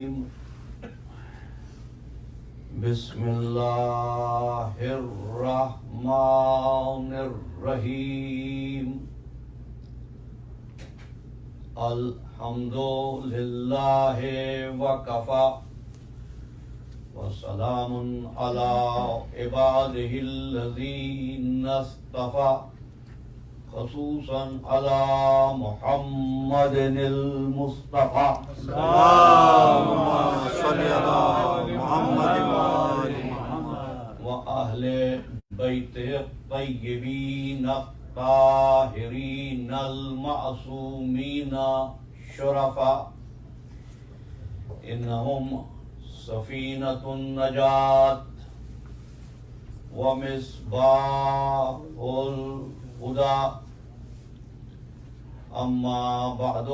بسم اللہ الرحمن الرحیم الحمد للہ وکفی وسلام علی عبادہ الذین اصطفی خصوصا علی محمد المصطفى اللهم صل على محمد وأهل بيته الطيبين الطاهرين المعصومين الشرفاء إنهم سفينة النجاة ومصباح الهدى أما بعد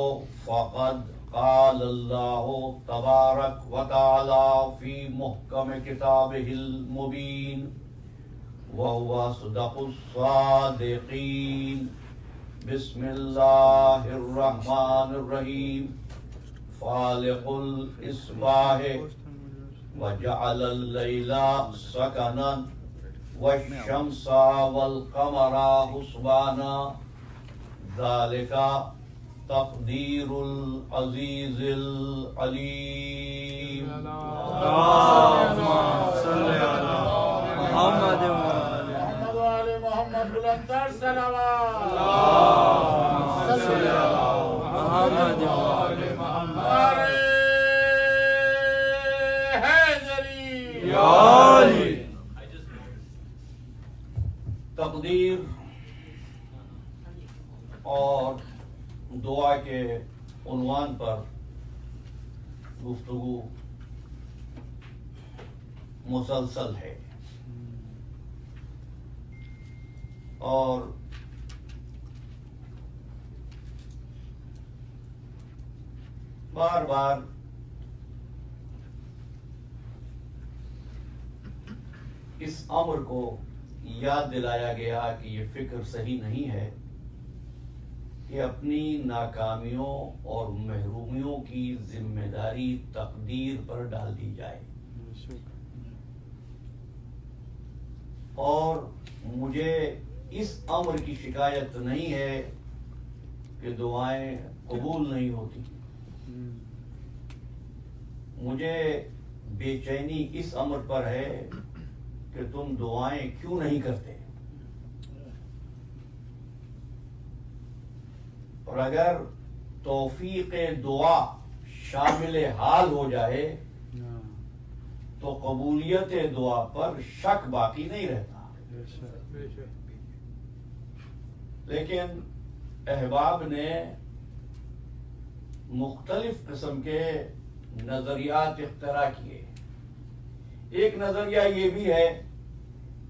فقد قال الله تبارك وتعالى في محكم كتابه المبين وهو أصدق الصادقين بسم الله الرحمن الرحيم فالق الإصباح وجعل الليل سكنا والشمس والقمر حسبانا ذلك تقدير العزيز العليم اللهم صل على محمد وآل محمد بلندر صلوات اللهم صل على محمد وآل محمد حیدری یا علی تقدیر اور دعا کے عنوان پر گفتگو مسلسل ہے اور بار بار اس امر کو یاد دلایا گیا کہ یہ فکر صحیح نہیں ہے کہ اپنی ناکامیوں اور محرومیوں کی ذمہ داری تقدیر پر ڈال دی جائے، اور مجھے اس امر کی شکایت نہیں ہے کہ دعائیں قبول نہیں ہوتی، مجھے بے چینی اس امر پر ہے کہ تم دعائیں کیوں نہیں کرتے، اور اگر توفیق دعا شامل حال ہو جائے تو قبولیت دعا پر شک باقی نہیں رہتا۔ لیکن احباب نے مختلف قسم کے نظریات اختراع کیے۔ ایک نظریہ یہ بھی ہے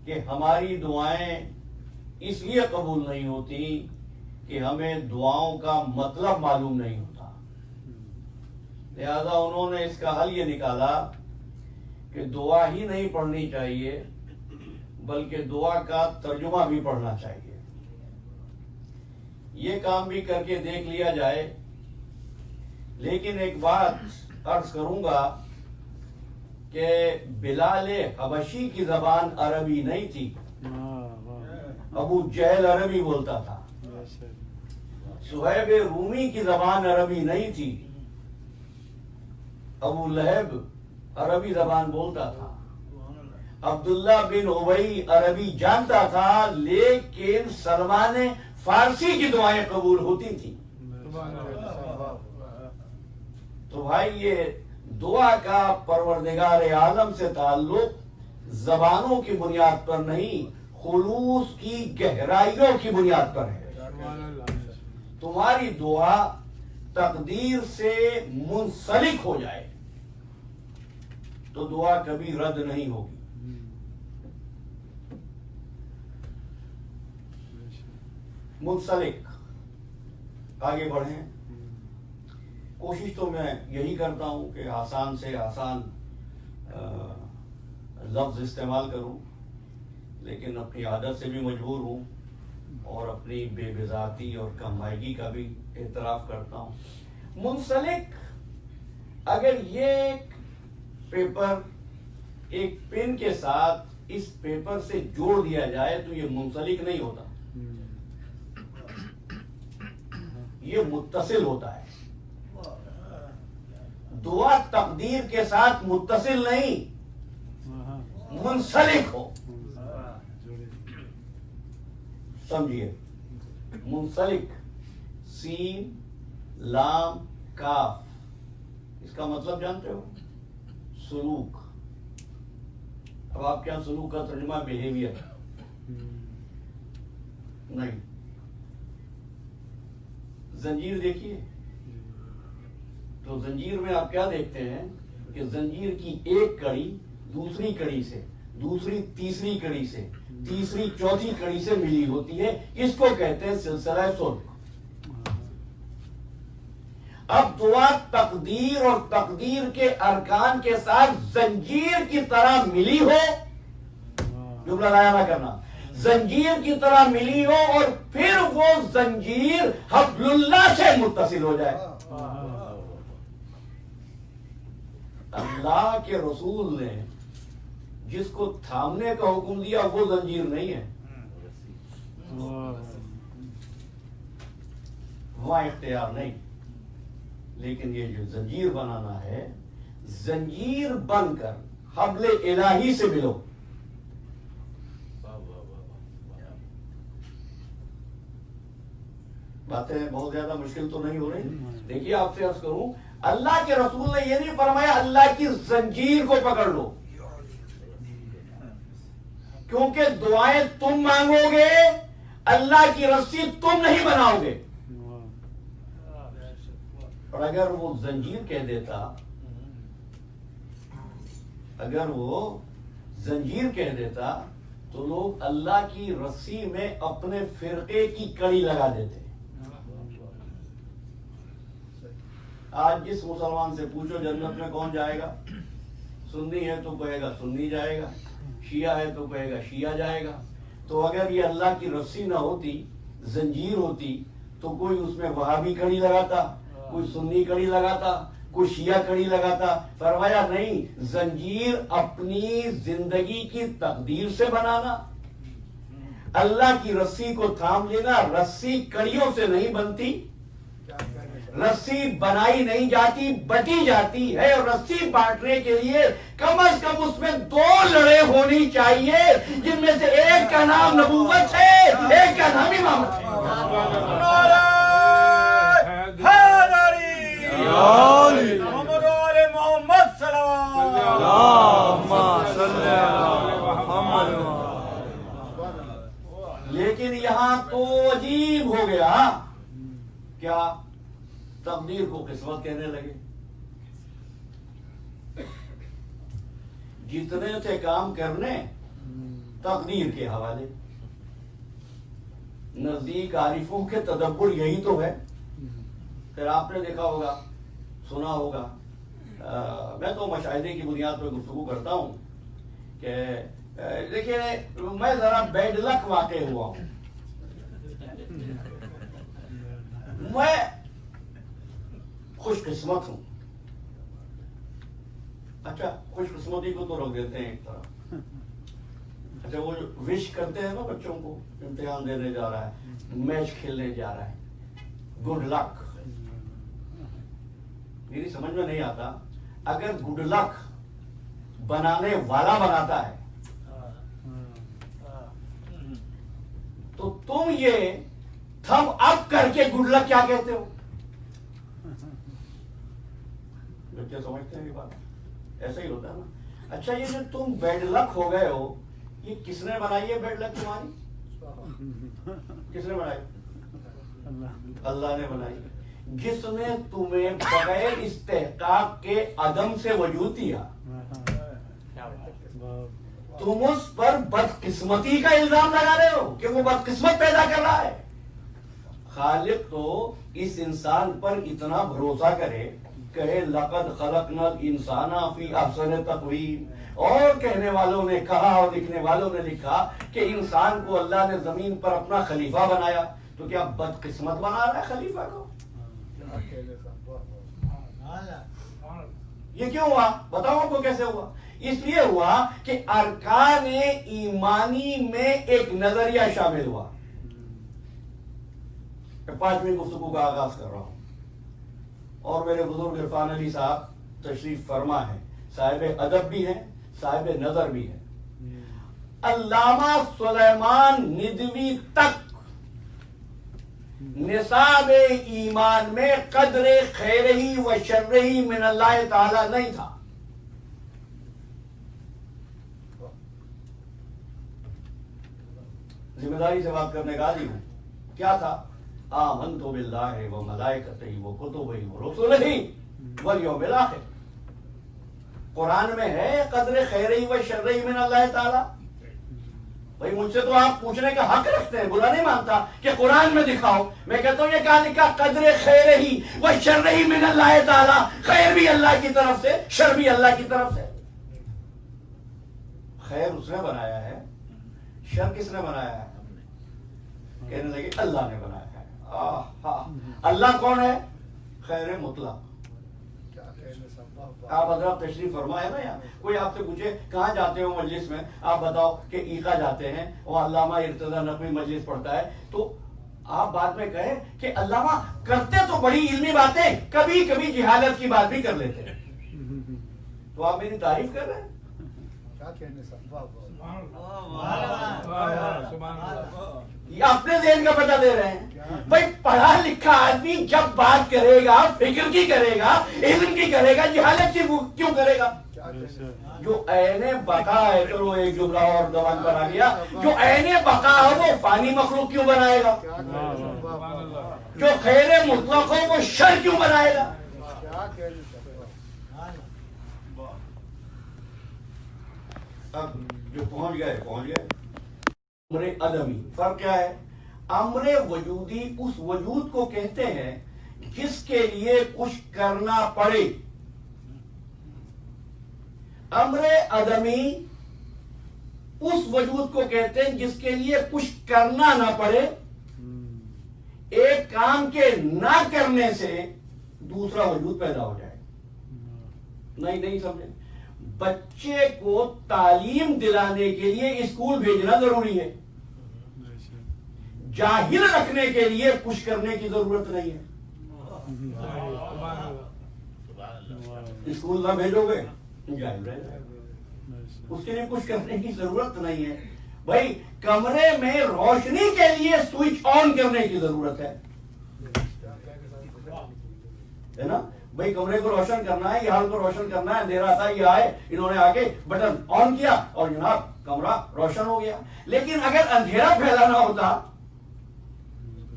کہ ہماری دعائیں اس لیے قبول نہیں ہوتی کہ ہمیں دعاؤں کا مطلب معلوم نہیں ہوتا، لہذا انہوں نے اس کا حل یہ نکالا کہ دعا ہی نہیں پڑھنی چاہیے بلکہ دعا کا ترجمہ بھی پڑھنا چاہیے۔ یہ کام بھی کر کے دیکھ لیا جائے، لیکن ایک بات عرض کروں گا کہ بلال حبشی کی زبان عربی نہیں تھی، ابو جہل عربی بولتا تھا۔ صہیب رومی کی زبان عربی نہیں تھی، ابو لہب عربی زبان بولتا تھا۔ عبداللہ بن ابی عربی جانتا تھا، لیکن سلمان فارسی کی دعائیں قبول ہوتی تھیں۔ تو بھائی، یہ دعا کا پروردگار عالم سے تعلق زبانوں کی بنیاد پر نہیں، خلوص کی گہرائیوں کی بنیاد پر ہے۔ تمہاری دعا تقدیر سے منسلک ہو جائے تو دعا کبھی رد نہیں ہوگی۔ منسلک، آگے بڑھیں۔ کوشش تو میں یہی کرتا ہوں کہ آسان سے آسان لفظ استعمال کروں، لیکن اپنی عادت سے بھی مجبور ہوں اور اپنی بے بذاتی اور کم مائگی کا بھی اعتراف کرتا ہوں۔ منسلک اگر یہ پیپر ایک پین کے ساتھ اس پیپر سے جوڑ دیا جائے تو یہ منسلک نہیں ہوتا، یہ متصل ہوتا ہے. دعا تقدیر کے ساتھ متصل نہیں، منسلک ہو. سمجھیے، منسلک، سین لام کاف، اس کا مطلب جانتے ہو؟ سلوک. اب آپ کے یہاں سلوک کا ترجمہ بیہیویئر نہیں. زنجیر دیکھیے تو زنجیر میں آپ کیا دیکھتے ہیں کہ زنجیر کی ایک کڑی دوسری کڑی سے، دوسری تیسری کڑی سے، تیسری چوتھی کڑی سے ملی ہوتی ہے. اس کو کہتے ہیں سلسلہ سلک. اب دعا تقدیر اور تقدیر کے ارکان کے ساتھ زنجیر کی طرح ملی ہو، جملہ لایا نہ کرنا، زنجیر کی طرح ملی ہو اور پھر وہ زنجیر حبل اللہ سے متصل ہو جائے. اللہ کے رسول نے جس کو تھامنے کا حکم دیا وہ زنجیر نہیں ہے، وہاں اختیار نہیں. لیکن یہ جو زنجیر بنانا ہے، زنجیر بن کر حبل الہی سے ملو. باتیں بہت زیادہ مشکل تو نہیں ہو رہی. دیکھیے آپ سے عرض کروں، اللہ کے رسول نے یہ نہیں فرمایا اللہ کی زنجیر کو پکڑ لو، کیونکہ دعائیں تم مانگو گے، اللہ کی رسی تم نہیں بناؤ گے. اور اگر وہ زنجیر کہہ دیتا، اگر وہ زنجیر کہہ دیتا تو لوگ اللہ کی رسی میں اپنے فرقے کی کڑی لگا دیتے. آج جس مسلمان سے پوچھو جنت میں کون جائے گا، سنی ہے تو کہے گا سنی جائے گا، شیعہ ہے تو کہے گا شیعہ جائے گا. تو اگر یہ اللہ کی رسی نہ ہوتی، زنجیر ہوتی، تو کوئی اس میں وہابی کڑی لگاتا، کوئی سنی کڑی لگاتا، کوئی شیعہ کڑی لگاتا. فرمایا نہیں، زنجیر اپنی زندگی کی تقدیر سے بنانا، اللہ کی رسی کو تھام لینا. رسی کڑیوں سے نہیں بنتی، رسی بنائی نہیں جاتی، بٹی جاتی ہے. اور رسی بانٹنے کے لیے کم از کم اس میں 2 لڑے ہونی چاہیے، جن میں سے ایک کا نام نبوت ہے، ایک کا نام امامت ہے. محمد صلی لیکن یہاں تو عجیب ہو گیا، کیا تقدیر کو قسمت کہنے لگے. جتنے تھے کام کرنے تقدیر کے حوالے. نزدیک عارفوں کے تدبر یہی تو ہے. پھر آپ نے دیکھا ہوگا، سنا ہوگا، میں تو مشاہدے کی بنیاد پہ گفتگو کرتا ہوں کہ دیکھیے میں ذرا بیڈ لک واقع ہوا ہوں. میں خوش قسمت ہوں. اچھا، خوش قسمتی کو تو رکھ دیتے ہیں ایک طرف. اچھا، وہ جو وش کرتے ہیں نا بچوں کو، امتحان دینے جا رہا ہے، میچ کھیلنے جا رہا ہے، گڈ لک. میری سمجھ میں نہیں آتا، اگر گڈ لک بنانے والا بناتا ہے تو تم یہ تھم اپ کر کے گڈ لک کیا کہتے ہو؟ بچے سمجھتے ہیں یہ بات، ایسا ہی ہوتا ہے نا. اچھا، یہ جو تم بیڈ لک ہو گئے ہو، یہ کس نے بنائی ہے بیڈ لک تمہاری؟ کس نے بنائی؟ اللہ نے بنائی. جس نے تمہیں بغیر استحقاق کے عدم سے وجود دیا، تم اس پر بدقسمتی کا الزام لگا رہے ہو کہ وہ بدقسمت پیدا کر رہا ہے. خالق تو اس انسان پر اتنا بھروسہ کرے، کہے لقد خلقنا الانسان فی احسن تقویم، اور کہنے والوں نے کہا اور لکھنے والوں نے لکھا کہ انسان کو اللہ نے زمین پر اپنا خلیفہ بنایا. تو کیا بدقسمت بنا رہا ہے خلیفہ کو؟ یہ کیوں ہوا؟ بتاؤ آپ کو کیسے ہوا؟ اس لیے ہوا کہ ارکان ایمانی میں ایک نظریہ شامل ہوا. 5ویں گفتگو کا آغاز کر رہا ہوں اور میرے بزرگ عرفان علی صاحب تشریف فرما ہے، صاحب ادب بھی ہیں، صاحب نظر بھی ہیں. علامہ سلیمان ندوی تک نصاب ایمان میں قدر خیرہی و شرہی من اللہ تعالی نہیں تھا. ذمہ داری سے بات کرنے کا عادی ہوں. کیا تھا؟ آمنت باللہ و ملائکتہ و کتبہ و رسلہ والیوم الاخر. قرآن میں ہے قدر خیرہی و شرہی من اللہ تعالی. بھائی مجھ سے تو آپ پوچھنے کا حق رکھتے ہیں، برا نہیں مانتا کہ قرآن میں دکھاؤ. میں کہتا ہوں یہ کہاں لکھا؟ قدر خیرہی و شرہی من اللہ تعالی. خیر بھی اللہ کی طرف سے، شر بھی اللہ کی طرف سے. خیر اس نے بنایا ہے، شر کس نے بنایا ہے؟ کہنے لگے اللہ نے بنایا ہے. اللہ کون ہے؟ خیر مطلق. آپ حضرات تشریف فرمائے نا یہاں. کوئی آپ سے پوچھے کہاں جاتے ہو مجلس میں، آپ بتاؤ کہ ایقا جاتے ہیں اور علامہ ارتضیٰ نقوی مجلس پڑھتا ہے، تو آپ بعد میں کہیں کہ علامہ کرتے تو بڑی علمی باتیں، کبھی کبھی جہالت کی بات بھی کر لیتے ہیں، تو آپ میری تعریف کر رہے ہیں. یہ اپنے ذہن کا پتہ دے رہے ہیں. بھائی پڑھا لکھا آدمی جب بات کرے گا فکر کی کرے گا، علم کی کرے گا، جہالت کی کیوں کرے گا؟ جو عین بقا ہے، چلو ایک جملہ اور زبان پر آ گیا، جو عین بقا ہو وہ فانی مخلوق کیوں بنائے گا؟ جو خیر مطلق ہو وہ شر کیوں بنائے گا؟ اب جو پہنچ گئے. امر عدمی فرق کیا ہے؟ امر وجودی اس وجود کو کہتے ہیں جس کے لیے کچھ کرنا پڑے. امر عدمی اس وجود کو کہتے ہیں جس کے لیے کچھ کرنا نہ پڑے. ایک کام کے نہ کرنے سے دوسرا وجود پیدا ہو جائے. نہیں سمجھے؟ بچے کو تعلیم دلانے کے لیے اسکول بھیجنا ضروری ہے. جاہل رکھنے کے لیے کچھ کرنے کی ضرورت نہیں ہے. اسکول نہ بھیجو گے جاہل رہ جائے گا، اس کے لیے کچھ کرنے کی ضرورت نہیں ہے. بھائی کمرے میں روشنی کے لیے سوئچ آن کرنے کی ضرورت ہے نا. بھائی کمرے کو روشن کرنا ہے، یہ حال کو روشن کرنا ہے، اندھیرا تھا، یہ آئے، انہوں نے آگے بٹن آن کیا اور جناب کمرہ روشن ہو گیا. لیکن اگر اندھیرا پھیلانا ہوتا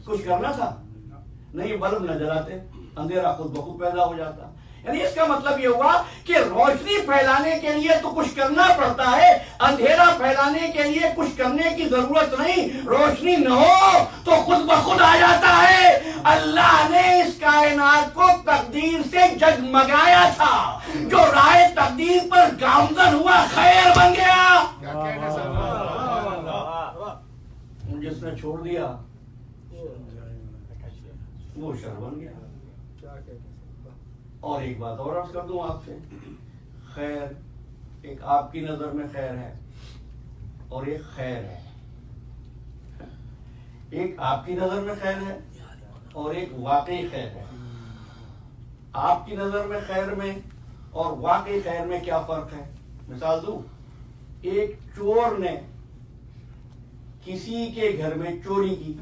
کچھ کرنا تھا نہیں، بلب نہ جلاتے، اندھیرا خود بخود پیدا ہو جاتا. یعنی اس کا مطلب یہ ہوا کہ روشنی پھیلانے کے لیے تو کچھ کرنا پڑتا ہے، اندھیرا پھیلانے کے لیے کچھ کرنے کی ضرورت نہیں. روشنی نہ ہو تو خود بخود آ جاتا ہے. اللہ نے اس کائنات کو تقدیر سے جگمگایا تھا، جو رائے تقدیر پر گامزن ہوا خیر بن گیا. جس نے چھوڑ دیا وہ شر بن گیا. اور ایک بات اور عرض کر دوں آپ سے، خیر ایک آپ کی نظر میں خیر ہے اور ایک خیر ہے. ایک آپ کی نظر میں خیر ہے اور ایک واقعی خیر ہے. آپ کی نظر میں خیر میں اور واقعی خیر میں کیا فرق ہے؟ مثال دوں، ایک چور نے کسی کے گھر میں چوری کی،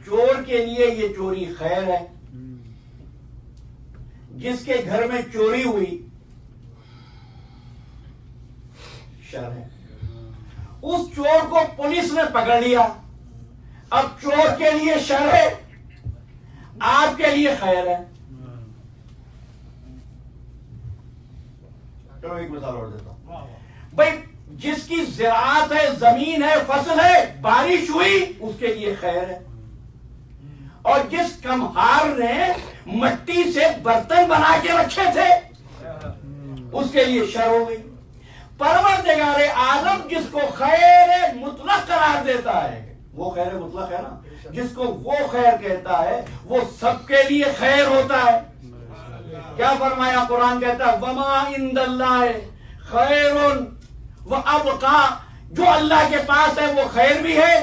چور کے لیے یہ چوری خیر ہے. جس کے گھر میں چوری ہوئی شر ہے. اس چور کو پولیس نے پکڑ لیا، اب چور کے لیے شر ہے، آپ کے لیے خیر ہے. چلو ایک مثال اور دیتا ہوں. بھائی جس کی زراعت ہے، زمین ہے، فصل ہے، بارش ہوئی اس کے لیے خیر ہے. اور جس کمہار نے مٹی سے برتن بنا کے رکھے تھے اس کے لیے شر ہو گئی. پروردگار عالم جس کو خیر مطلق قرار دیتا ہے وہ خیر مطلق ہے نا. جس کو وہ خیر کہتا ہے وہ سب کے لیے خیر ہوتا ہے. کیا فرمایا؟ قرآن کہتا ہے وما عند اللہ خیر و ابقا، جو اللہ کے پاس ہے وہ خیر بھی ہے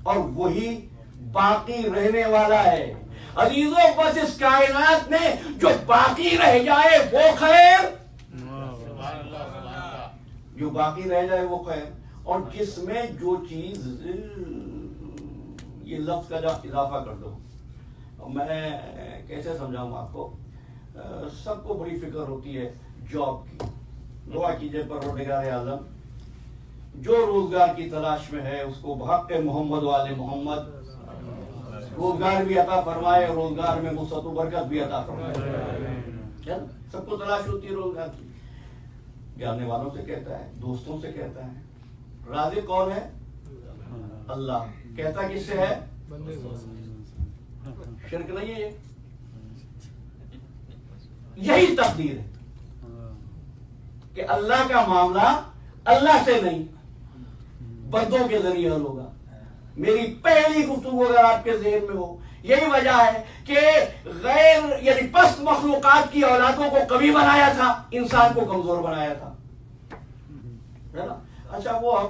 اور وہی باقی رہنے والا ہے۔ عزیزوں، بس اس کائنات میں جو باقی رہ جائے وہ خیر، جو باقی رہ جائے وہ خیر، اور جس میں جو چیز، یہ لفظ کا جب اضافہ کر دو، میں کیسے سمجھاؤں آپ کو؟ سب کو بڑی فکر ہوتی ہے جاب کی، دعا کیجئے پروردگار اعظم جو روزگار کی تلاش میں ہے اس کو بحق محمد والے محمد روزگار بھی عطا فرمائے، روزگار میں وسعت و برکت بھی عطا فرمائے۔ سب کو تلاش ہوتی ہے روزگار کی، جاننے والوں سے کہتا ہے، دوستوں سے کہتا ہے۔ رازق کون ہے؟ اللہ۔ کہتا کس سے ہے؟ شرک نہیں ہے، یہی تقدیر ہے کہ اللہ کا معاملہ اللہ سے نہیں بندوں کے ذریعے حل ہوگا۔ میری پہلی گفتگو اگر آپ کے ذہن میں ہو، یہی وجہ ہے کہ غیر یعنی پست مخلوقات کی اولادوں کو کبھی بنایا تھا، انسان کو کمزور بنایا تھا، ہے نا؟ اچھا، وہ اب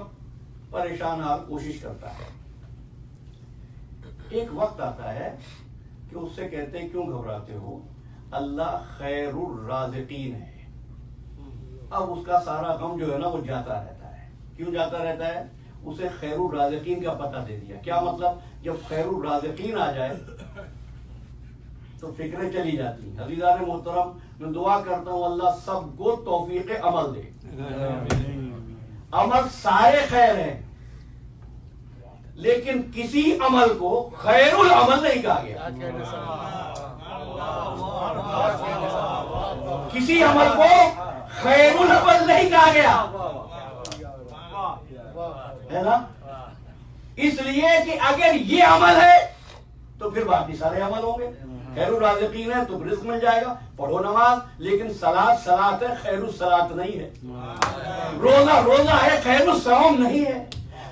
پریشان حال کوشش کرتا ہے، ایک وقت آتا ہے کہ اس سے کہتے ہیں کیوں گھبراتے ہو، اللہ خیر الرازقین ہے۔ اب اس کا سارا غم جو ہے نا وہ جاتا رہتا ہے۔ کیوں جاتا رہتا ہے؟ اسے خیر الرازقین کا پتہ دے دیا۔ کیا مطلب؟ جب خیر الرازقین آ جائے تو فکریں چلی جاتی ہیں۔ عزیزان محترم، میں دعا کرتا ہوں اللہ سب کو توفیق عمل دے۔ عمل سارے خیر ہیں، لیکن کسی عمل کو خیر العمل نہیں کہا گیا، کسی عمل کو خیر العمل نہیں کہا گیا، ہے نا؟ اس لیے کہ اگر یہ عمل ہے تو پھر باقی سارے عمل ہوں گے۔ خیر الرازقین ہے تو رزق مل جائے گا، پڑھو نماز، لیکن صلاۃ ہے، خیر الصلاۃ نہیں ہے۔ روزہ ہے، خیر الصوم نہیں ہے۔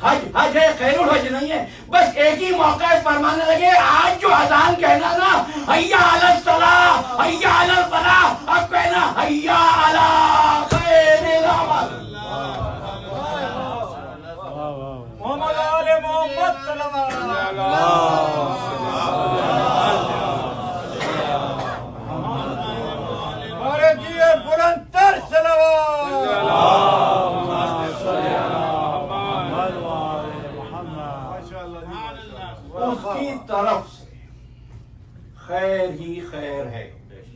حج ہے، خیر الحج نہیں ہے۔ بس ایک ہی موقع فرمانے لگے، آج جو اذان کہنا نا حیا علی الصلاۃ، حیا علی الفلاح، اب کہنا حیا علی خیر العمل۔ محمد آل محمد صلی اللہ علیہ وسلم، بلند تر اس کی طرف سے خیر ہی خیر ہے۔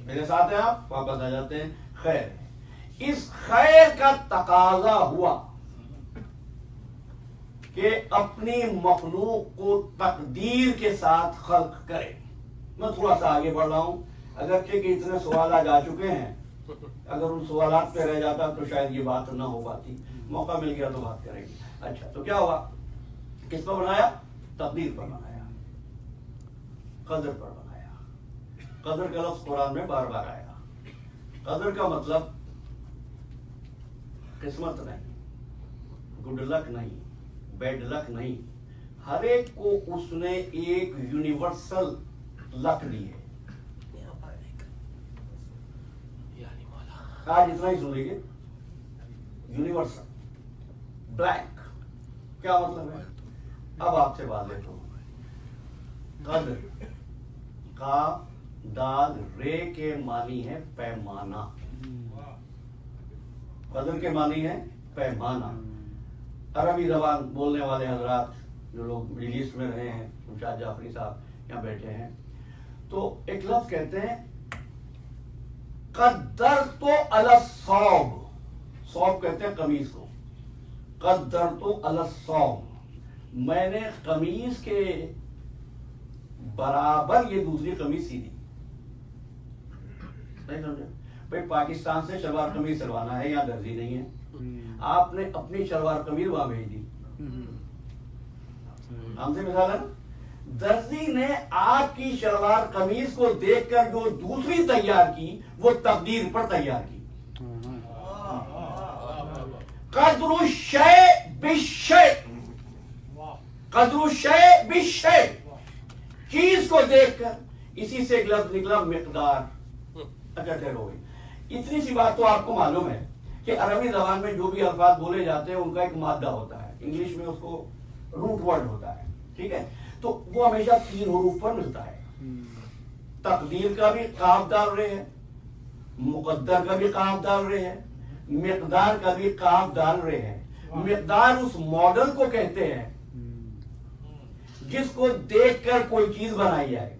میرے ساتھ ہیں آپ؟ واپس آ جاتے ہیں۔ خیر، اس خیر کا تقاضا ہوا کہ اپنی مخلوق کو تقدیر کے ساتھ خلق کرے۔ میں تھوڑا سا آگے بڑھ رہا ہوں، اگرچہ کہ اتنے سوالات آ چکے ہیں، اگر ان سوالات پہ رہ جاتا تو شاید یہ بات نہ ہو پاتی، موقع مل گیا تو بات کریں گے۔ اچھا، تو کیا ہوا؟ کس پر بنایا؟ تقدیر پر بنایا، قدر پر بنایا۔ قدر کا لفظ قرآن میں بار بار آیا۔ قدر کا مطلب قسمت نہیں، گڈ لک نہیں، بیڈ لک نہیں، ہر ایک کو اس نے ایک یونیورسل لک دی ہے۔ آج اتنا ہی سن لیجیے، یونیورسل بلینک کیا مطلب ہے؟ اب آپ سے واضح کروں۔ قدر قاف دال رے کے معنی ہے پیمانہ، قدر کے معنی ہے پیمانہ۔ عربی زبان بولنے والے حضرات جو لوگ مڈل ایسٹ میں رہے ہیں، شمشاد جعفری صاحب یہاں بیٹھے ہیں، تو ایک لفظ کہتے ہیں قدرت علی الصوب، صوب کہتے ہیں قمیض کو، قدرت علی الصوب، میں نے قمیض کے برابر یہ دوسری قمیض سی دی۔ نہیں سمجھے بھائی؟ پاکستان سے شلوار قمیض سلوانا ہے، یہاں درزی نہیں ہے، آپ نے اپنی شلوار قمیض وہاں بھیج دی۔ ہم سے مثال ہے نا، درزی نے آپ کی شلوار قمیض کو دیکھ کر جو دوسری تیار کی وہ تقدیر پر تیار کی۔ قدر الشیء بالشیء، قدر الشیء بالشیء، چیز کو دیکھ کر، اسی سے ایک لفظ نکلا مقدار۔ اچھا ٹھہرو بھائی، اتنی سی بات تو آپ کو معلوم ہے کہ عربی زبان میں جو بھی الفاظ بولے جاتے ہیں ان کا ایک مادہ ہوتا ہے، انگلش میں اس کو روٹ ورڈ ہوتا ہے، ٹھیک ہے؟ تو وہ ہمیشہ 3 حروف پر ملتا ہے. تقدیر کا بھی قاف ڈال رہے ہیں، مقدر کا بھی قاف ڈال رہے ہیں، مقدار کا بھی قاف ڈال رہے ہیں. مقدار اس ماڈل کو کہتے ہیں جس کو دیکھ کر کوئی چیز بنائی جائے.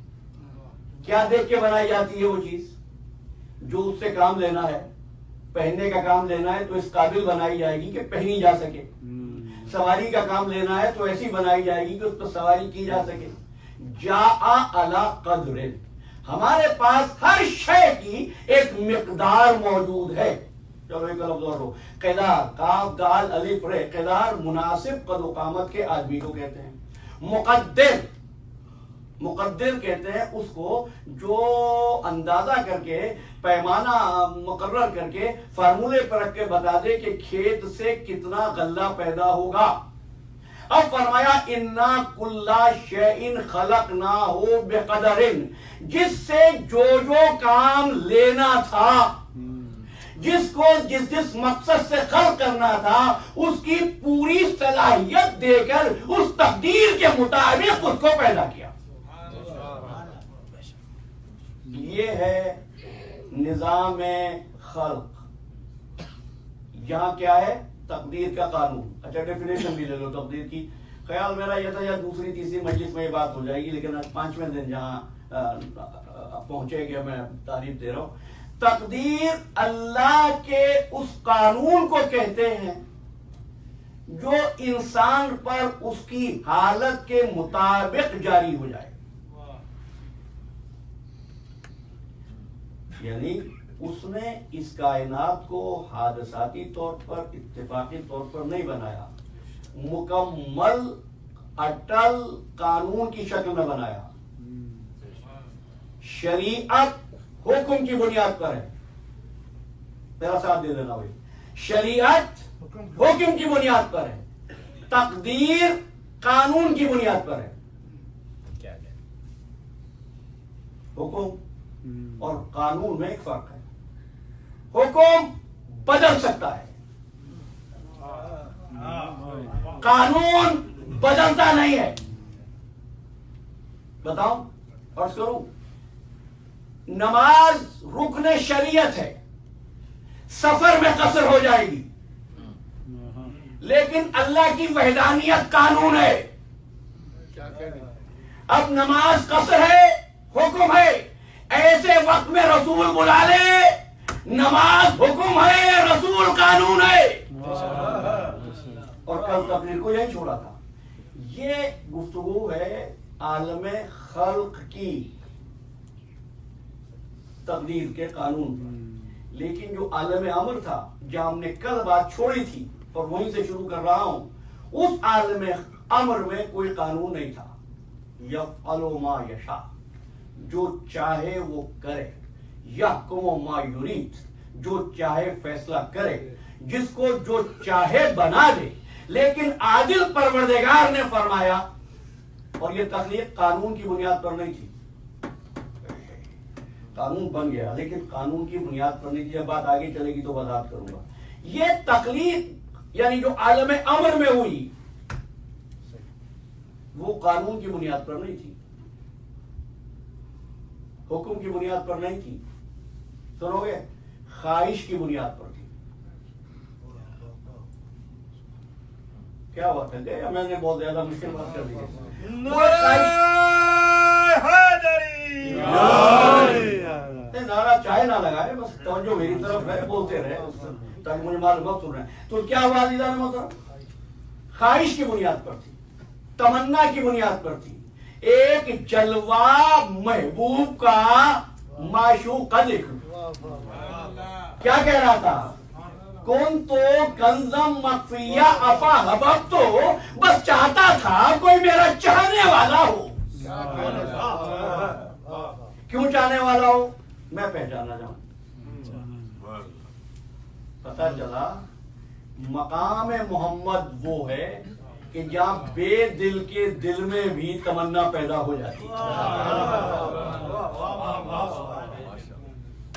کیا دیکھ کے بنائی جاتی ہے وہ چیز؟ جو اس سے کام لینا ہے، پہننے کا کام لینا ہے تو اس قابل بنائی جائے گی کہ پہنی جا سکے. سواری کا کام لینا ہے تو ایسی بنائی جائے گی کہ اس پر سواری کی جا سکے. جاء علی قدر، ہمارے پاس ہر شے کی ایک مقدار موجود ہے. چلو ایک لفظ اور ہو، قدار، کاف دال الف رے، قدار مناسب قد و قامت کے آدمی کو کہتے ہیں. مقدر، مقدر کہتے ہیں اس کو جو اندازہ کر کے، پیمانہ مقرر کر کے، فارمولے پر رکھ کے بتا دے کہ کھیت سے کتنا غلہ پیدا ہوگا. اب فرمایا انا کل شیء خلقناہ بقدر، جس سے جو کام لینا تھا، جس کو جس مقصد سے خلق کرنا تھا، اس کی پوری صلاحیت دے کر اس تقدیر کے مطابق اس کو پیدا کیا. یہ ہے نظام خلق. یہاں کیا ہے؟ تقدیر کا قانون. اچھا ڈیفینیشن بھی لے لو تقدیر کی. خیال میرا یہ تھا یا دوسری تیسری مجلس میں یہ بات ہو جائے گی، لیکن آج 5ویں دن جہاں پہنچے گا میں تعریف دے رہا ہوں. تقدیر اللہ کے اس قانون کو کہتے ہیں جو انسان پر اس کی حالت کے مطابق جاری ہو جائے. یعنی اس نے اس کائنات کو حادثاتی طور پر، اتفاقی طور پر نہیں بنایا، مکمل اٹل قانون کی شکل میں بنایا. شریعت حکم کی بنیاد پر ہے. میرا ساتھ دے دینا بھائی. شریعت حکم کی بنیاد پر ہے، تقدیر قانون کی بنیاد پر ہے. حکم اور قانون میں ایک فرق ہے. حکم بدل سکتا ہے، قانون بدلتا نہیں ہے. بتاؤں فرض کروں نماز رکن شریعت ہے، سفر میں قصر ہو جائے گی، لیکن اللہ کی وحدانیت قانون ہے. اب نماز قصر ہے، حکم ہے، ایسے وقت میں رسول بلا لے، نماز حکم ہے، رسول قانون ہے. اور کل تقریر کو یہی چھوڑا تھا. یہ گفتگو ہے عالم خلق کی، تقدیر کے قانون پر. لیکن جو عالم امر تھا، جہاں ہم نے کل بات چھوڑی تھی اور وہیں سے شروع کر رہا ہوں، اس عالم امر میں کوئی قانون نہیں تھا. یفعل ما یشاء، جو چاہے وہ کرے. یحکم ما یرید، جو چاہے فیصلہ کرے، جس کو جو چاہے بنا دے. لیکن عادل پروردگار نے فرمایا، اور یہ تخلیق قانون کی بنیاد پر نہیں تھی. قانون بن گیا لیکن قانون کی بنیاد پر نہیں تھی. جب بات آگے چلے گی تو وضاحت کروں گا. یہ تخلیق یعنی جو عالم امر میں ہوئی وہ قانون کی بنیاد پر نہیں تھی، حکم کی بنیاد پر نہیں تھی. سنو گے؟ خواہش کی بنیاد پر تھی. کیا بات ہے؟ میں نے بہت زیادہ مشکل بات کر دی ہے. نعرہ چاہے نہ لگائے، بس توجہ میری طرف ہے، بولتے رہے تاکہ مجھے معلوم وقت سن رہے ہیں. تو کیا ہوا عزیزان محترم؟ خواہش کی بنیاد پر تھی، تمنا کی بنیاد پر تھی. ایک جلوہ محبوب کا معشوق کا دیکھ کیا کہہ رہا تھا؟ کون تو کنزم مخفیہ افا حبب، تو بس چاہتا تھا کوئی میرا چاہنے والا ہو. کیوں چاہنے والا ہو؟ میں پہچانا چاہوں. پتہ چلا مقام محمد وہ ہے کہ جہاں بے دل کے دل میں بھی تمنا پیدا ہو جاتی.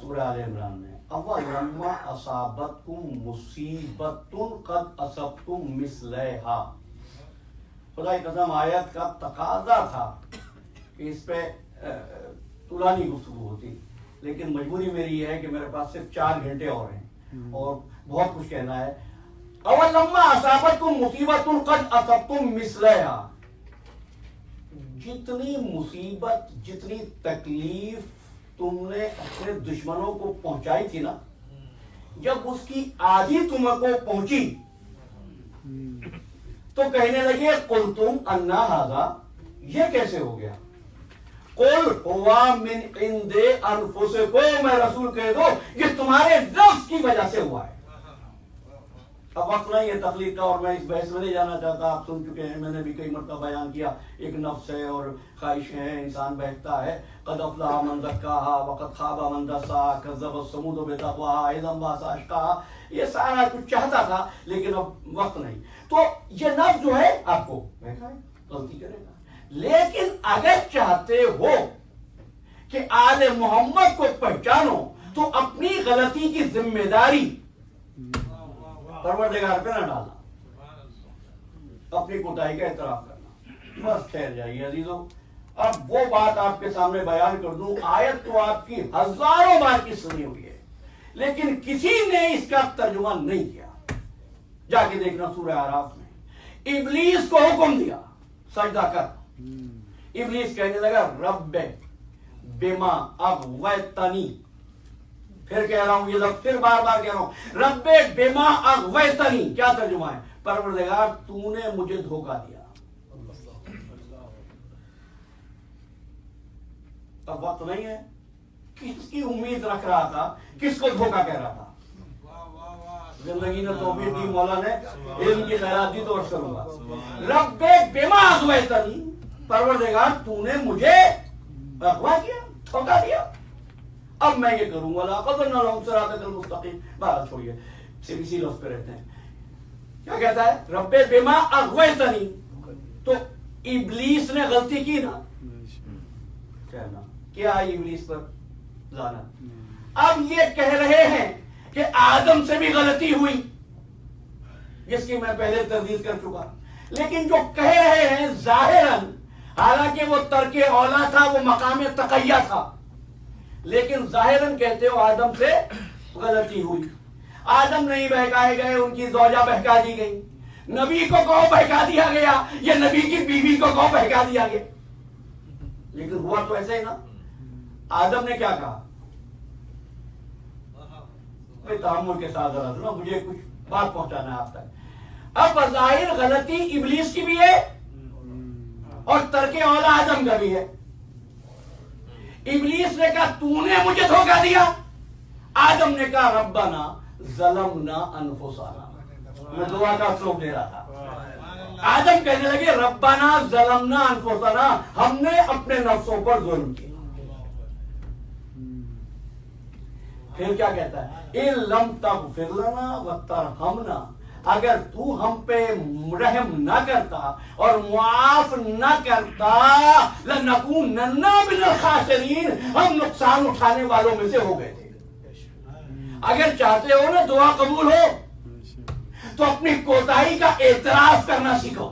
سورہ آل عمران میں اَوَلَمَّا أَصَابَتْكُم مُّصِیبَةٌ قَدْ أَصَبْتُم مِّثْلَہَا. خدا کی قسم آیت کا تقاضا تھا کہ اس پہ طولانی گفتگو ہوتی، لیکن مجبوری میری یہ ہے کہ میرے پاس صرف 4 گھنٹے اور ہیں اور بہت کچھ کہنا ہے. اَوَلَمَّا أَصَابَتْكُم مُّصِیبَةٌ قَدْ أَصَبْتُم مِّثْلَہَا. جتنی مصیبت، جتنی تکلیف تم نے اپنے دشمنوں کو پہنچائی تھی نا، جب اس کی آدھی تم کو پہنچی تو کہنے لگے قُلْتُمْ أَنَّا هَذَا، یہ کیسے ہو گیا؟ قُلْ هُوَ مِنْ عِنْدِ أَنفُسِكُمْ، میں رسول کہہ دو یہ تمہارے نفس کی وجہ سے ہوا ہے. اب وقت نہیں ہے تخلیق کا اور میں اس بحث میں نہیں جانا چاہتا، آپ سن چکے ہیں، میں نے بھی کئی مرتبہ بیان کیا. ایک نفس ہے اور خواہشیں ہیں، انسان بہتا ہے. قد افلح من زکاها وقد خاب من دساها كذبت ثمود بتقواها اذ انبعث اشقاها. یہ سارا کچھ چاہتا تھا لیکن اب وقت نہیں. تو یہ نفس جو ہے آپ کو بہکائے، غلطی کرے گا، لیکن اگر چاہتے ہو کہ آل محمد کو پہچانو تو اپنی غلطی کی ذمہ داری پروردگار پہ نہ ڈالنا، اپنی کوتاہی کا اعتراف کرنا. بس ٹھہر جائیے عزیزوں. اب وہ بات آپ کے سامنے بیان کر دوں. آیت تو آپ کی ہزاروں بار کی سنی ہوئی ہے لیکن کسی نے اس کا ترجمہ نہیں کیا. جا کے دیکھنا سورہ اعراف میں ابلیس کو حکم دیا سجدہ کر. ابلیس کہنے لگا رب بما اغویتنی، پھر کہہ رہا ہوں یہ لفظ، پھر بار بار کہہ رہا ہوں رب بما اغویتنی. کیا ترجمہ ہے؟ پروردگار تو نے مجھے دھوکہ دیا. اب وقت نہیں ہے. کس کی امید رکھ رہا تھا؟ کس کو دھوکہ کہہ رہا تھا؟ زندگی نے توفیق دی، مولا نے علم کی خیرات دی تو عرض کروں گا رب بما اغویتنی، پروردگار تو نے مجھے اغوا کیا، دھوکہ دیا. اب میں یہ کروں گا لقد نلہم صراطک المستقیم. بات چھوڑیے، صرف اسی لفظ پہ رہتے ہیں. کیا کہتا ہے؟ رب بما اغویتنی. تو ابلیس نے غلطی کی نا، کہنا کیا ابلیس پر لعنت. اب یہ کہہ رہے ہیں کہ آدم سے بھی غلطی ہوئی، جس کی میں پہلے تردید کر چکا. لیکن جو کہہ رہے ہیں ظاہراً، حالانکہ وہ ترک اولا تھا، وہ مقام تقیہ تھا، لیکن ظاہراً کہتے ہو آدم سے غلطی ہوئی. آدم نہیں بہکائے گئے، ان کی زوجہ بہکا دی گئی. نبی کو گو بہکا دیا گیا، یا نبی کی بیوی کو گو بہکا دیا گیا. لیکن ہوا تو ایسے ہی نا. آدم نے کیا کہا؟ تحمل کے ساتھ ذرا سنو، مجھے کچھ بات پہنچانا ہے آپ تک. اب بظاہر غلطی ابلیس کی بھی ہے اور ترک اولا آدم کا بھی ہے. ابلیس نے کہا تو نے مجھے دھوکہ دیا. آدم نے کہا ربنا ظلمنا انفسنا. میں دعا کا سلوک دے رہا تھا. آدم کہنے لگے ربنا ظلمنا انفسنا، ہم نے اپنے نفسوں پر ظلم کیا. پھر کیا کہتا ہے؟ ان لم تغفر لنا وترحمنا، اگر تو ہم پہ رحم نہ کرتا اور معاف نہ کرتا لنکونن من الخاسرین، ہم نقصان اٹھانے والوں میں سے ہو گئے تھے. اگر چاہتے ہو نا دعا قبول ہو تو اپنی کوتاہی کا اعتراف کرنا سیکھو.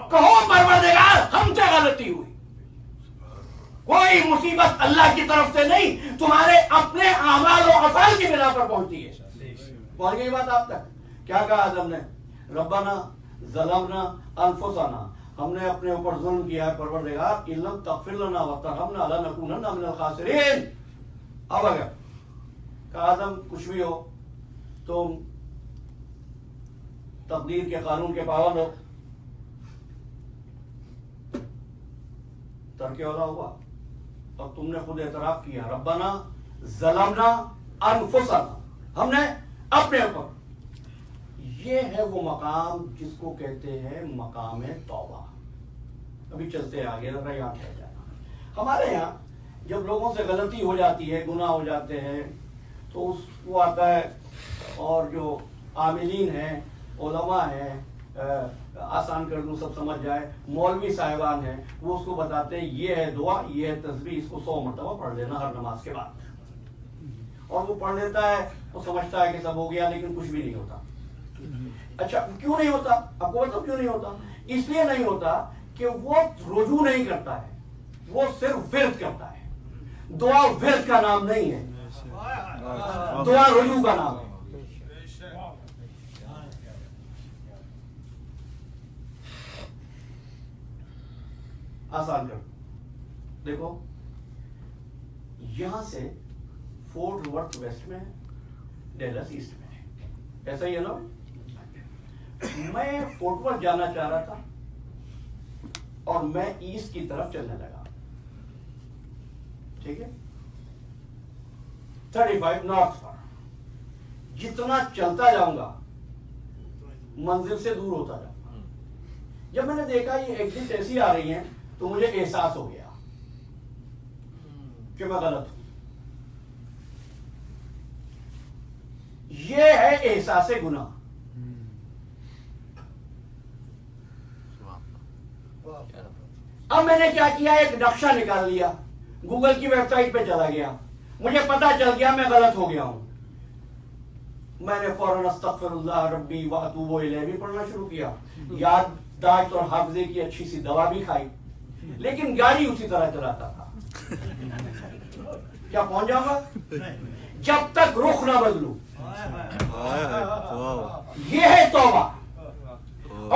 کہو پروردگار ہم سے غلطی ہوئی. کوئی مصیبت اللہ کی طرف سے نہیں، تمہارے اپنے اعمال و افعال کی بنا پر پہنچتی ہے. پہنچ گئی بات آپ تک؟ کیا کہا آدم نے؟ ربنا ظلمنا انفسنا، ہم نے اپنے اوپر ظلم کیا ہے پروردگار، ان لم تغفر لنا وترحمنا لنکونن من الخاسرین. اب اگر کہ آدم کچھ بھی ہو، تم تقدیر کے قانون کے پابند ہو، ترک اولا ہوا. اب تم نے خود اعتراف کیا ربنا ظلمنا انفسنا، ہم نے اپنے اوپر. یہ ہے وہ مقام جس کو کہتے ہیں مقام توبہ. ابھی چلتے ہیں آگے، ذرا یاد رہ جانا. ہمارے یہاں جب لوگوں سے غلطی ہو جاتی ہے، گناہ ہو جاتے ہیں، تو اس کو آتا ہے اور جو عاملین ہیں، علماء ہیں، آسان کر دوں سب سمجھ جائے، مولوی صاحبان ہیں وہ اس کو بتاتے ہیں یہ ہے دعا، یہ ہے تسبیح، اس کو 100 مرتبہ پڑھ لینا ہر نماز کے بعد، اور وہ پڑھ لیتا ہے، وہ سمجھتا ہے کہ سب ہو گیا، لیکن کچھ بھی نہیں ہوتا۔ اچھا کیوں نہیں ہوتا؟ آپ کو بتاؤ کیوں نہیں ہوتا؟ اس لیے نہیں ہوتا کہ وہ رجوع نہیں کرتا ہے، وہ صرف ورد کرتا ہے۔ دعا ورد کا نام نہیں ہے، دعا رجوع کا نام ہے۔ آسان کر دیکھو، یہاں سے فورٹ ورتھ ویسٹ میں ہے، ڈیلس ایسٹ میں ہے، ایسا ہی ہے نا؟ میں فورٹ ورتھ جانا چاہ رہا تھا اور میں ایسٹ کی طرف چلنے لگا، ٹھیک ہے، 35 نارتھ پر۔ جتنا چلتا جاؤں گا منزل سے دور ہوتا جاؤں گا۔ جب میں نے دیکھا یہ ایگزٹ ایسی آ رہی ہیں تو مجھے احساس ہو گیا کہ میں غلط ہوں۔ یہ ہے احساس گناہ۔ اب میں نے کیا کیا، ایک نقشہ نکال لیا، گوگل کی ویب سائٹ پہ چلا گیا، مجھے پتا چل گیا میں غلط ہو گیا ہوں۔ میں نے فوراً استغفر اللہ ربی واتوب الیہ بھی پڑھنا شروع کیا، یادداشت اور حافظے کی اچھی سی دوا بھی کھائی، لیکن گاڑی اسی طرح چلاتا تھا۔ کیا پہنچ جاؤں گا؟ جب تک رخ نہ بدلوں۔ یہ ہے توبہ،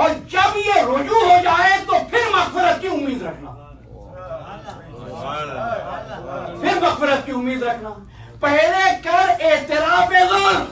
اور جب یہ رجوع ہو جائے تو پھر مغفرت کی امید رکھنا، پھر مغفرت کی امید رکھنا۔ پہلے کر اعتراف ظلم۔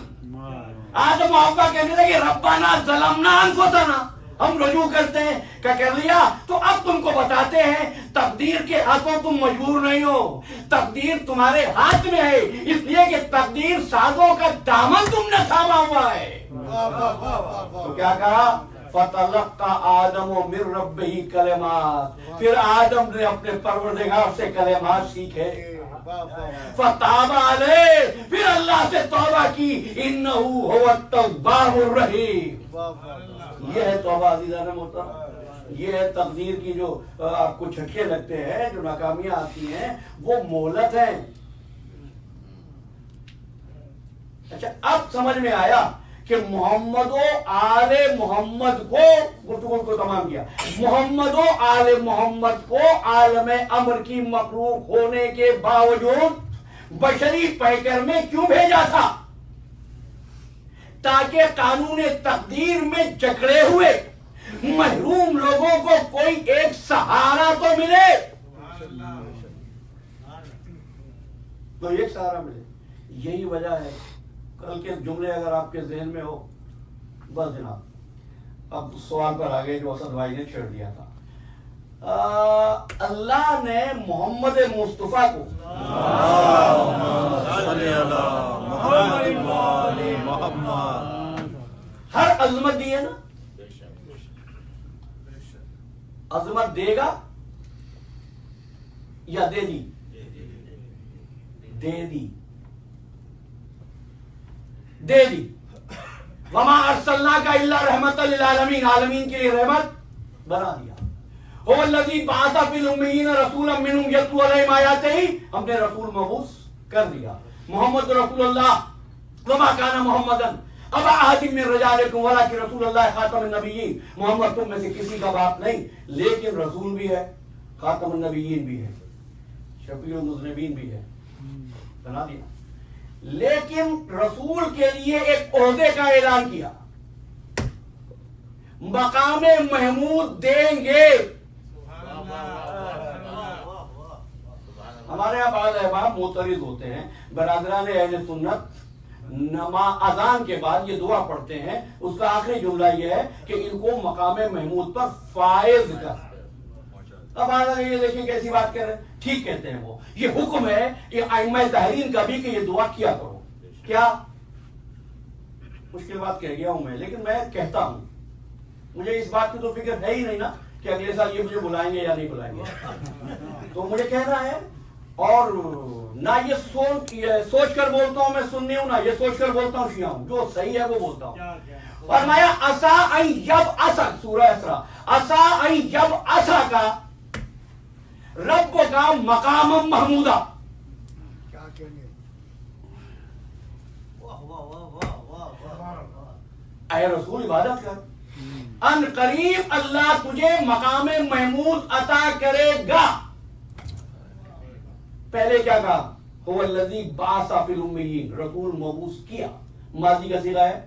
آدم و حوا کہنے لگے ربنا ظلمنا انفسنا، ہم رجوع کرتے ہیں، کیا کر لیا؟ تو اب تم کو بتاتے ہیں تقدیر کے ہاتھوں تم مجبور نہیں ہو، تقدیر تمہارے ہاتھ میں ہے، اس لیے کہ تقدیر سازوں کا دامن تم نے تھاما ہوا ہے۔ تو کیا کہا؟ فَتَلَقَّى آدَمُ مِن رَبِّهِ کلمات، پھر آدم نے اپنے پروردگار سے کلمات سیکھے۔ فَتَابَ عَلَيْهِ، پھر اللہ سے توبہ کی، إِنَّهُ هُوَ التَّوَّابُ الرَّحِيمُ۔ یہ ہے توبہ عزیزان محترم، یہ ہے تقدیر کی جو آپ کو جھٹکے لگتے ہیں، جو ناکامیاں آتی ہیں، وہ مہلت ہیں۔ اچھا اب سمجھ میں آیا کہ محمد و آل محمد کو، گفتگو کو تمام کیا، محمد و آل محمد کو عالم امر کی مخلوق ہونے کے باوجود بشری پیکر میں کیوں بھیجا تھا؟ تاکہ قانون تقدیر میں جکڑے ہوئے محروم لوگوں کو کوئی ایک سہارا تو ملے، کوئی ایک سہارا ملے۔ یہی وجہ ہے، کل کے جملے اگر آپ کے ذہن میں ہو، بس جناب اب سوال پر آگے جو اسد بھائی نے چھیڑ دیا تھا، اللہ نے محمد مصطفیٰ کو ہر عظمت دی ہے نا، عظمت دے گا یا دے دی؟ دے دی، دے دی۔ وما ارسلناک الا رحمۃ للعالمین، عالمین کے لیے رحمت بنا دیا۔ هو الذی بعث فی الامیین رسولا منہم یتلو علیہم آیاتہ، ہم نے رسول مبعوث کر دیا، محمد رسول اللہ۔ وما کان محمدا ابا احد من رجالکم ولکن رسول اللہ خاتم النبیین، محمد تم میں سے کسی کا باپ نہیں، لیکن رسول بھی ہے، خاتم النبیین بھی ہے، شفیع المذنبین بھی ہے، بنا دیا۔ لیکن رسول کے لیے ایک عہدے کا اعلان کیا، مقام محمود دیں گے۔ ہمارے یہاں بعض احباب معترض ہوتے ہیں، برادران اہل سنت اذان کے بعد یہ دعا پڑھتے ہیں، اس کا آخری جملہ یہ ہے کہ ان کو مقام محمود پر فائز کر۔ اب آج یہ دیکھیں کیسی بات کر رہے ہیں، ٹھیک کہتے ہیں وہ، یہ حکم ہے یہ ائمہ تحریر کا بھی کہ یہ دعا کیا کرو۔ کیا مشکل بات کہہ گیا ہوں میں، لیکن میں کہتا ہوں، مجھے اس بات کی تو فکر ہے ہی نہیں نا کہ اگلے سال یہ مجھے بلائیں گے یا نہیں بلائیں گے، تو مجھے کہنا ہے اور نہ یہ سوچ کر بولتا ہوں میں سننی ہوں، نہ یہ سوچ کر بولتا ہوں شیعہ ہوں، جو صحیح ہے وہ بولتا ہوں۔ فرمایا عسا ان جب عسا، سورہ اسراء، عسا ان جب عسا کا رب کا مقام محمودہ، اے رسول عبادت کر، ان قریب اللہ تجھے مقام محمود عطا کرے گا۔ پہلے کیا کہا؟ هو الذی بعث فی الامیین، رسول مبعوث کیا، ماضی کا صیغہ ہے۔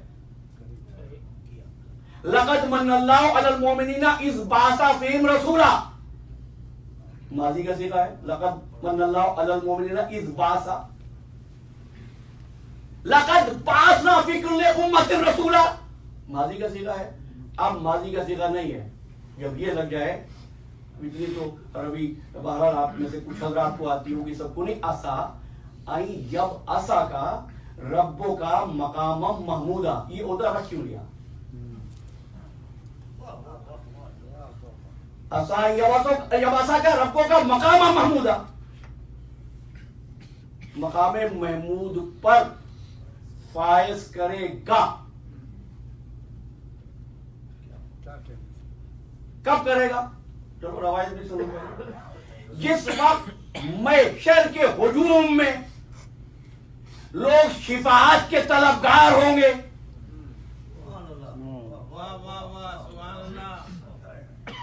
لقد من اللہ علی المؤمنین اذ بعث فیہم رسولا، ماضی کا صیغہ ہے۔ لقد من اللہ علی المؤمنین اذ بعث، لقد بعثنا فی کل امۃ رسولا، ماضی کا صیغہ ہے۔ اب ماضی کا صیغہ نہیں ہے، جب یہ لگ جائے، اتنی تو عربی بہرحال آپ میں سے کچھ حضرات کو آتی ہوگی، سب کو نہیں، عسا آئی جب عسا کا ربوں کا مقام محمودہ، یہ عہدہ رکھ کیوں لیا؟ عسا جب عسا کا ربوں کا مقام محمودہ، مقام محمود پر فائز کرے گا۔ کب کرے گا؟ چلو روایت بھی سنو۔ جس وقت محشر کے ہجوم میں لوگ شفاعت کے طلبگار ہوں گے،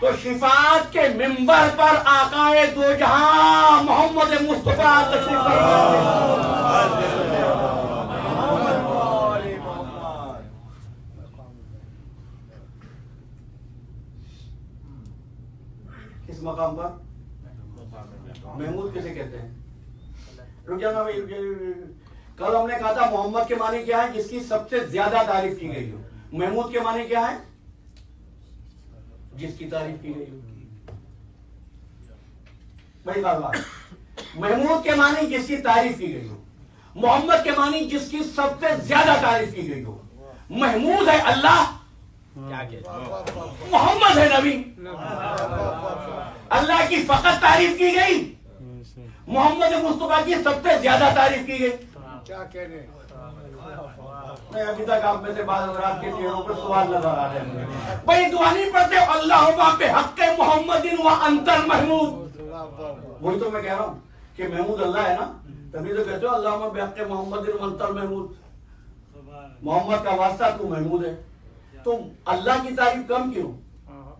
تو شفاعت کے منبر پر آقائے دو جہاں محمد مصطفیٰ تشریف فرما دیں۔ کس مقام پر؟ محمود کسے کہتے ہیں؟ رک جانا بھائی، کل ہم نے کہا تھا محمد کے معنی کیا ہے؟ جس کی سب سے زیادہ تعریف کی گئی ہو۔ محمود کے معنی کیا ہے؟ جس کی تعریف کی گئی ہو۔ بڑی بات، محمود کے معنی جس کی تعریف کی گئی ہو، محمد کے معنی جس کی سب سے زیادہ تعریف کی گئی ہو۔ محمود ہے اللہ، محمد ہے نبی۔ اللہ کی فقط تعریف کی گئی، محمد مصطفیٰ کی سب سے زیادہ تعریف کی گئی۔ ابھی تک آپ میں سے بعض حضرات کے چہروں پر سوال نظر آ رہے ہیں، بھائی دعا نہیں پڑھتے اللہم بحق محمد و انت المحمود؟ وہی تو میں کہہ رہا ہوں کہ محمود اللہ ہے نا، تبھی تو کہتے ہو اللہم بحق محمد و انت المحمود، محمد کا واسطہ تو محمود ہے۔ تو اللہ کی تعریف کم کیوں؟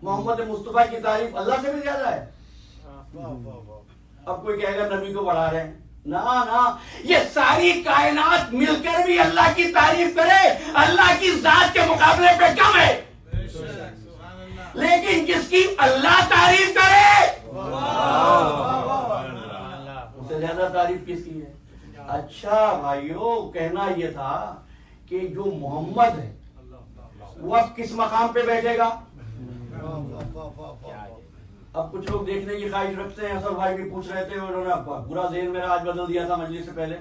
محمد مصطفیٰ کی تعریف اللہ سے بھی زیادہ ہے۔ اب کوئی کہے گا نبی کو بڑھا رہے ہیں، نہ، یہ ساری کائنات مل کر بھی اللہ کی تعریف کرے، اللہ کی ذات کے مقابلے پہ کم ہے، لیکن جس کی اللہ تعریف کرے اس سے زیادہ تعریف کس کی ہے؟ اچھا بھائیو، کہنا یہ تھا کہ جو محمد ہے وہ اب کس مقام پہ بیٹھے گا؟ اب کچھ لوگ دیکھنے کی خواہش رکھتے ہیں، اصل بھائی بھی پوچھ رہے تھے، انہوں نے برا ذہن میرا آج بدل دیا تھا مجلس سے پہلے۔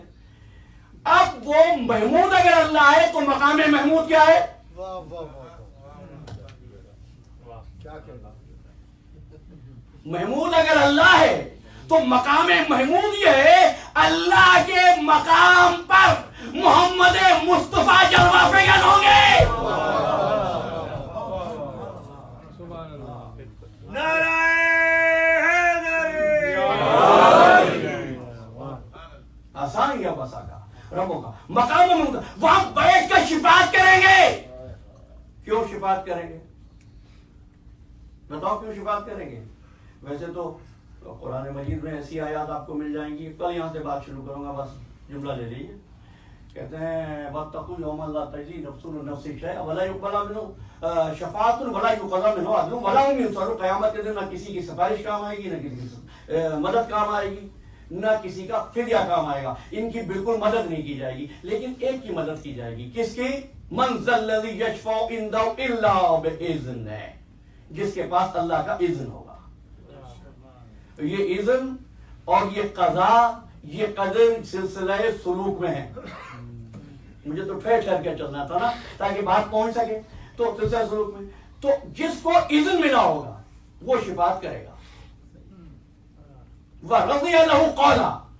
اب وہ محمود اگر اللہ ہے تو مقام محمود کیا ہے؟ محمود اگر اللہ ہے تو مقام محمود یہ ہے اللہ کے مقام پر محمد مصطفیٰ جلوہ فگن ہوں گے۔ آسان یا بسا کا ربوں کا مقام محمود، وہاں بیٹھ کر شفاعت کریں گے۔ کیوں شفاعت کریں گے؟ بتاؤ کیوں شفاعت کریں گے؟ ویسے تو قرآن مجید میں ایسی آیات آپ کو مل جائیں گی، کل یہاں سے بات شروع کروں گا، بس جملہ لے لیجیے۔ کہتے ہیں وَاتَّقُوا يَوْمًا لَا تَجْزِي نَفْسٌ عَن نَفْسٍ شَيْئًا وَلَا يُقْبَلُ مِنْهُ شَفَاعَةٌ وَلَا يُؤْخَذُ مِنْهُ عَدْلٌ وَلَا هُمْ يُنصَرُونَ۔ قیامت کے دن نہ کسی کی سفارش کام آئے گی، نہ کسی کی مدد کام آئے گی، نہ کسی کا فدیہ کام آئے گا، ان کی بالکل مدد نہیں کی جائے گی، لیکن ایک کی مدد کی جائے گی۔ کس کی؟ مَنْ ذَا الَّذِي يَشْفَعُ عِنْدَهُ إِلَّا بِإِذْنِهِ، جس کے پاس اللہ کا اذن ہوگا۔ یہ اذن اور یہ قضا، یہ قدر سلسلہ سلوک میں ہے۔ مجھے تو ٹھہر کے چلنا تھا نا تاکہ بات پہنچ سکے، تو سلسلہ سلوک میں تو جس کو اذن ملا ہوگا وہ شفاعت کرے گا۔ وَرَضِيَ لَهُ قَوْلًا،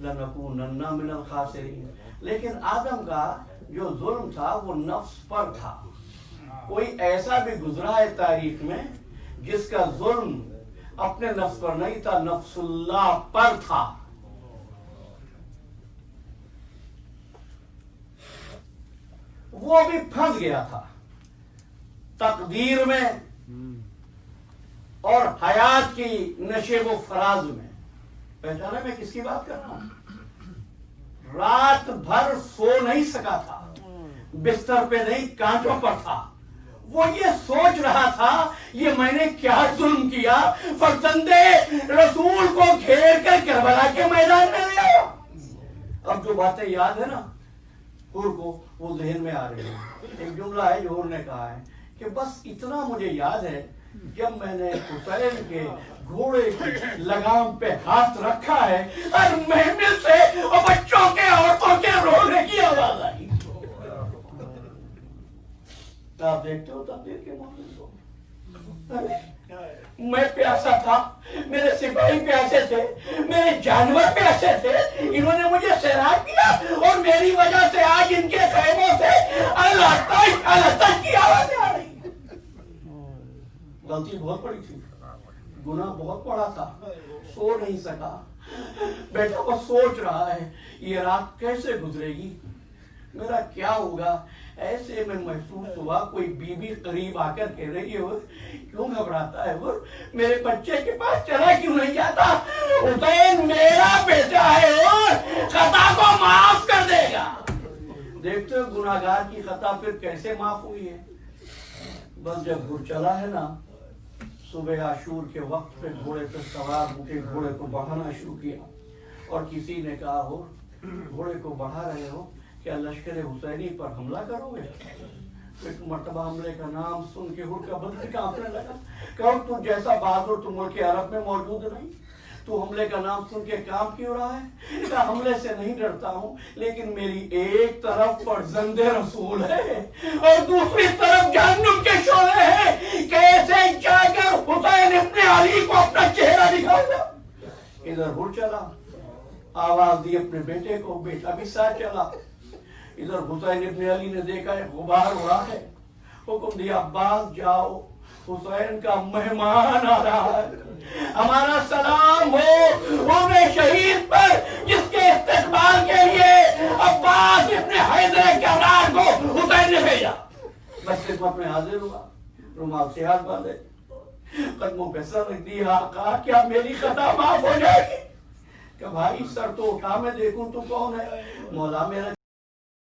لنکونن من الخاسرین. لیکن آدم کا جو ظلم تھا وہ نفس پر تھا. کوئی ایسا بھی گزرا ہے تاریخ میں جس کا ظلم اپنے نفس پر نہیں تھا، نفس اللہ پر تھا. وہ بھی پھنس گیا تھا تقدیر میں اور حیات کی نشیب و فراز میں. پہچانا میں کس کی بات کر رہا ہوں؟ رات بھر سو نہیں سکا تھا، بستر پہ نہیں کانٹوں پر تھا. وہ یہ سوچ رہا تھا یہ میں نے کیا ظلم کیا، فرزند رسول کو گھیر کر کربلا کے میدان میں لے آیا. اب جو باتیں یاد ہے نا حور کو، وہ ذہن میں آ رہی ہے. ایک جملہ ہے جو حور نے کہا ہے کہ بس اتنا مجھے یاد ہے جب میں نے حسین کے گھوڑے کی لگام پہ ہاتھ رکھا ہے اور محمل سے اور بچوں کے عورتوں کے رونے کی آواز آئی. آپ دیکھتے ہو تقدیر کے معاملے کو. میں پیاسا تھا، میرے سپاہی پیاسے تھے، میرے جانور پیاسے تھے، انہوں نے مجھے سیراب کیا اور میری وجہ سے آج ان کے خیموں سے اللہ کی آواز آ رہی. غلطی بہت بڑی تھی، گناہ بہت بڑا تھا، سو نہیں سکا. بیٹا وہ سوچ رہا ہے یہ رات کیسے گزرے گی، میرا کیا ہوگا. ایسے میں محسوس ہوا کوئی بیوی قریب آ کر کہہ رہی ہے کیوں گھبراتا ہے وہ، میرے بچے کے پاس چلا کیوں نہیں جاتا، حسین میرا بیٹا ہے اور خطا کو معاف کر دے گا. دیکھتے ہو گناہگار کی خطا پھر کیسے معاف ہوئی ہے. بس جب گھر چلا ہے نا، صبح عاشور کے وقت پہ گھوڑے پہ سوار ہو کے گھوڑے کو بڑھانا شروع کیا اور کسی نے کہا ہو گھوڑے کو بڑھا رہے ہو کیا لشکر حسینی پر حملہ کرو گے. ایک مرتبہ حملے کا نام سن کے حور کا بدن کانپنے لگا. کہو تو جیسا بہادر تو ملک عرب میں موجود نہیں، تو حملے کا نام سن کے کام کیوں رہا ہے. کہا حملے سے نہیں ڈرتا ہوں لیکن میری ایک طرف فرزند رسول ہے اور دوسری طرف جہنم کے شعلے ہیں، کیسے جا کر حسین ابن علی کو اپنا چہرہ دکھاؤں گا. ادھر حور چلا، آواز دی اپنے بیٹے کو، بیٹا بھی ساتھ چلا. ادھر حسین ابن علی نے دیکھا ہے غبار ہوا ہے، حکم دیا عباس جاؤ، حسین کا مہمان آ رہا ہے، ہمارا سلام ہو ان شہید پر جس کے استقبال کے لیے عباس ابن حیدر کرار کو حسین نے بھیجا. بس خدمت میں حاضر ہوا، رومال سے ہاتھ باندھے، قدموں پہ سر رکھ دیا. کہا کیا میری خطا معاف ہو جائے گی؟ کہ بھائی سر تو اٹھا میں دیکھوں تو کون ہے. مولا میرا